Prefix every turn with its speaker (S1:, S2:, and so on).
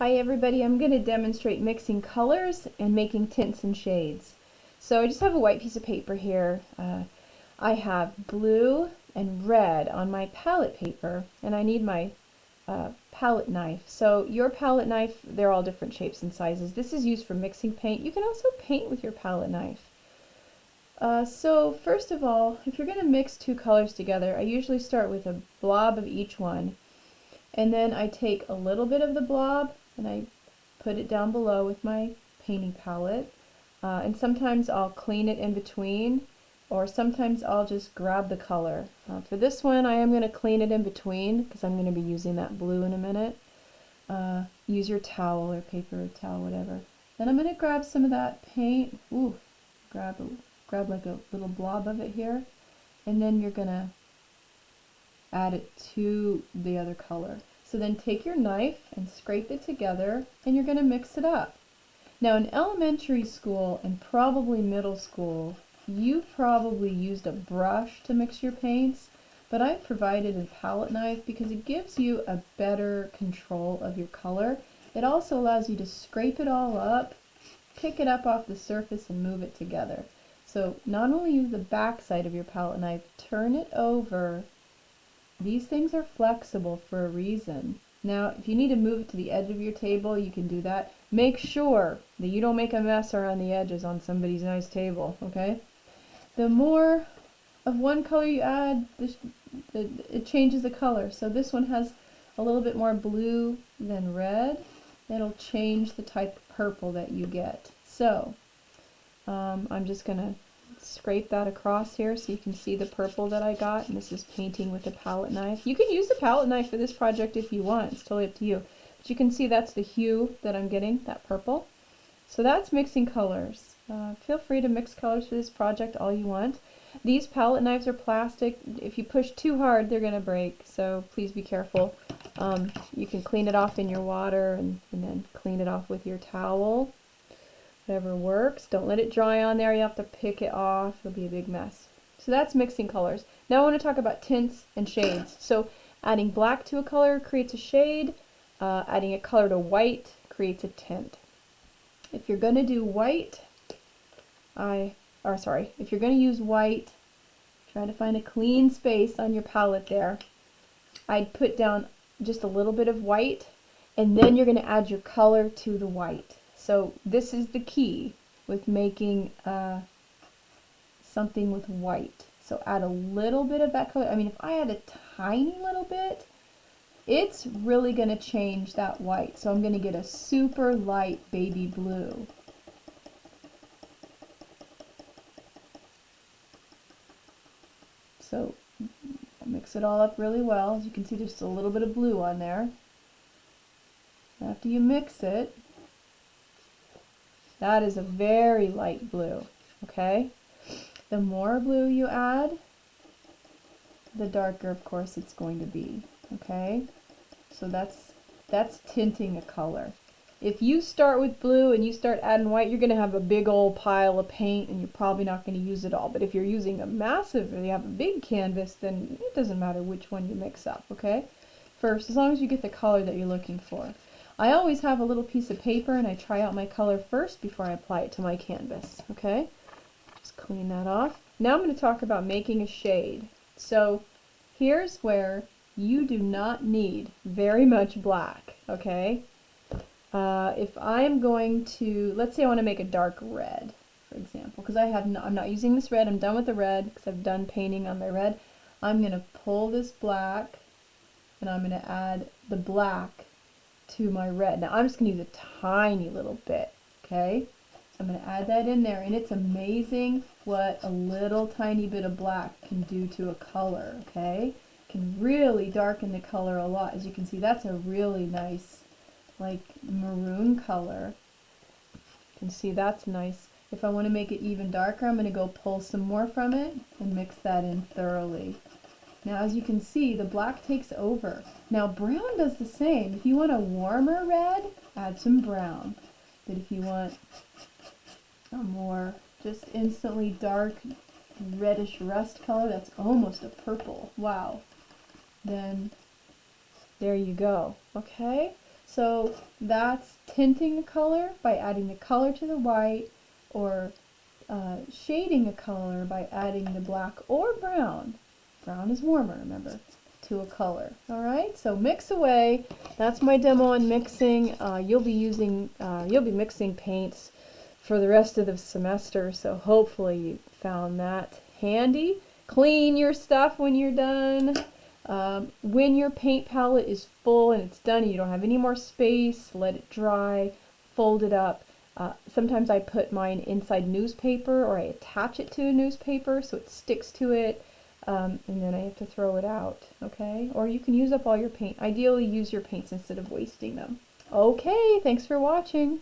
S1: Hi everybody, I'm going to demonstrate mixing colors and making tints and shades. So I just have a white piece of paper here. I have blue and red on my palette paper, and I need my palette knife. So your palette knife, they're all different shapes and sizes. This is used for mixing paint. You can also paint with your palette knife. So first of all, if you're going to mix two colors together, I usually start with a blob of each one. And then I take a little bit of the blob and I put it down below with my painting palette. And sometimes I'll clean it in between, or sometimes I'll just grab the color. For this one, I am going to clean it in between because I'm going to be using that blue in a minute. Use your towel or paper towel, whatever. Then I'm going to grab some of that paint. Ooh, grab like a little blob of it here. And then you're going to add it to the other color. So then take your knife and scrape it together, and you're going to mix it up. Now in elementary school and probably middle school, you probably used a brush to mix your paints, but I've provided a palette knife because it gives you a better control of your color. It also allows you to scrape it all up, pick it up off the surface, and move it together. So not only use the back side of your palette knife, turn it over. These things are flexible for a reason. Now, if you need to move it to the edge of your table, you can do that. Make sure that you don't make a mess around the edges on somebody's nice table, okay? The more of one color you add, it changes the color. So this one has a little bit more blue than red. It'll change the type of purple that you get. So, I'm just going to scrape that across here so you can see the purple that I got, and this is painting with a palette knife. You can use the palette knife for this project if you want, it's totally up to you. But you can see that's the hue that I'm getting, that purple. So that's mixing colors. Feel free to mix colors for this project all you want. These palette knives are plastic. If you push too hard, they're going to break, so please be careful. You can clean it off in your water and then clean it off with your towel. Whatever works. Don't let it dry on there. You have to pick it off. It'll be a big mess. So that's mixing colors. Now I want to talk about tints and shades. So adding black to a color creates a shade. Adding a color to white creates a tint. If you're going to do white, if you're going to use white, try to find a clean space on your palette there. I'd put down just a little bit of white, and then you're going to add your color to the white. So this is the key with making something with white. So add a little bit of that color. I mean, if I add a tiny little bit, it's really going to change that white. So I'm going to get a super light baby blue. So I'll mix it all up really well. As you can see, there's just a little bit of blue on there. After you mix it, that is a very light blue, okay? The more blue you add, the darker, of course, it's going to be, okay? So that's tinting a color. If you start with blue and you start adding white, you're going to have a big old pile of paint and you're probably not going to use it all. But if you're using a massive, or you have a big canvas, then it doesn't matter which one you mix up, okay? First, as long as you get the color that you're looking for. I always have a little piece of paper and I try out my color first before I apply it to my canvas, okay? Just clean that off. Now I'm going to talk about making a shade. So here's where you do not need very much black, okay? If I'm going to, let's say I want to make a dark red, for example, because I'm not using this red, I'm done with the red because I've done painting on my red. I'm going to pull this black and I'm going to add the black to my red. Now I'm just going to use a tiny little bit, okay? So I'm going to add that in there, and it's amazing what a little tiny bit of black can do to a color, okay? It can really darken the color a lot. As you can see, that's a really nice, like, maroon color. You can see that's nice. If I want to make it even darker, I'm going to go pull some more from it and mix that in thoroughly. Now, as you can see, the black takes over. Now, brown does the same. If you want a warmer red, add some brown. But if you want a more just instantly dark, reddish rust color, that's almost a purple. Wow. Then there you go. Okay? So that's tinting a color by adding the color to the white, or shading a color by adding the black or brown. Brown is warmer, remember, to a color. All right, so mix away. That's my demo on mixing. You'll be mixing paints for the rest of the semester, so hopefully you found that handy. Clean your stuff when you're done. When your paint palette is full and it's done and you don't have any more space, let it dry, fold it up. Sometimes I put mine inside newspaper, or I attach it to a newspaper so it sticks to it, and then I have to throw it out, okay? Or you can use up all your paint. Ideally, use your paints instead of wasting them. Okay, thanks for watching.